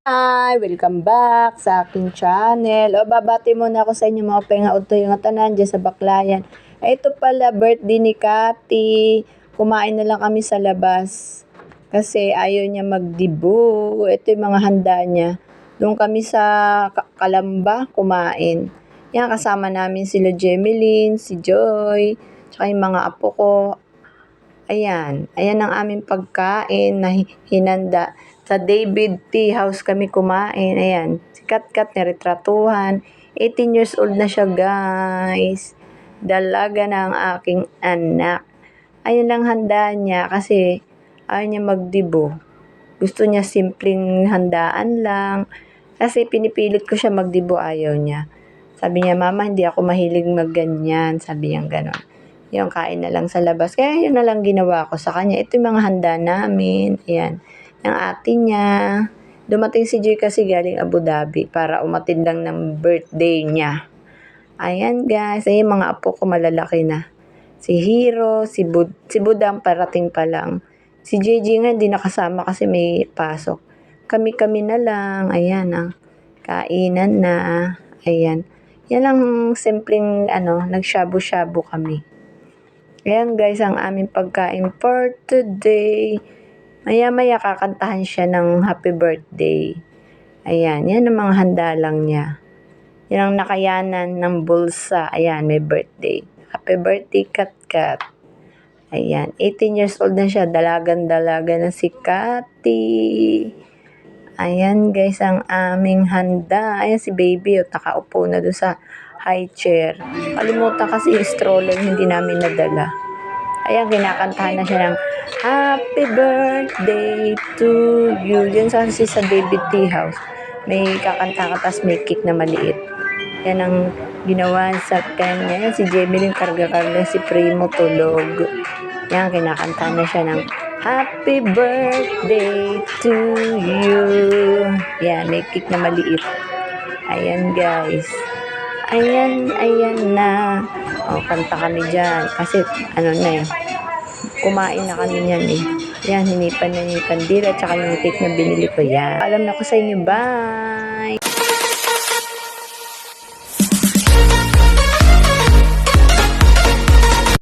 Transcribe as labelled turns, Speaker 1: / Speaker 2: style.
Speaker 1: Hi! Welcome back sa aking channel. Babati muna ako sa inyo mga pengaod yung tanan dyan sa Baclayan. Ito pala, birthday ni Kati. Kumain na lang kami sa labas. Kasi ayaw niya magdibo. Ito yung mga handa niya. Doon kami sa Kalamba kumain. Yan, kasama namin sila Jemeline, si Joy, tsaka yung mga apo ko. Ayan ang aming pagkain na hinanda. Sa David Tea House kami kumain. Ayan, si Katkat niretratuhan. 18 years old na siya, guys. Dalaga na ang aking anak. Ayun lang handa niya kasi ayaw niya magdibo. Gusto niya simpleng handaan lang. Kasi pinipilit ko siya magdibo, ayaw niya. Sabi niya, Mama, hindi ako mahilig magganyan. Sabi niya gano'n. Yung kain na lang sa labas. Kaya yun na lang ginawa ko sa kanya. Ito yung mga handa namin. Ayan. Yung ate niya. Dumating si Joy kasi galing Abu Dhabi para umatid lang ng birthday niya. Ayan guys. Ayan mga apo ko malalaki na. Si Hero, si Budang parating pa lang. Si JJ nga hindi nakasama kasi may pasok. Kami-kami na lang. Ayan ang kainan na. Ayan. Yan lang simpleng nagshabu-shabu kami. Ayan guys, ang aming pagkain for today. Maya-maya kakantahan siya ng happy birthday. Ayan, yan ang mga handa lang niya. Yan ang nakayanan ng bulsa. Ayan, may birthday. Happy birthday, Katkat. Ayan, 18 years old na siya. Dalagan-dalaga na si Kati. Ayan guys, ang aming handa. Ayan si baby, nakaupo na doon sa high chair. Kalimutan kasi yung stroller, hindi namin nadala. Ayan, kinakantahan na siya ng Happy Birthday to you. Yan kasi sa David Tea House. May kakanta tapos may cake na maliit. Yan ang ginawa sa kanya. Yan si Jemeline karga-karga, si Primo tulog. Yan, kinakantahan na siya ng Happy Birthday to you. Yan, may cake na maliit. Ayan guys. Ayan na. Kanta kami dyan. Kasi, kumain na kami niyan eh. Yan, hinipan na yung kandila, tsaka yung cake na binili ko. Yan. Alam na ko sa inyo, bye!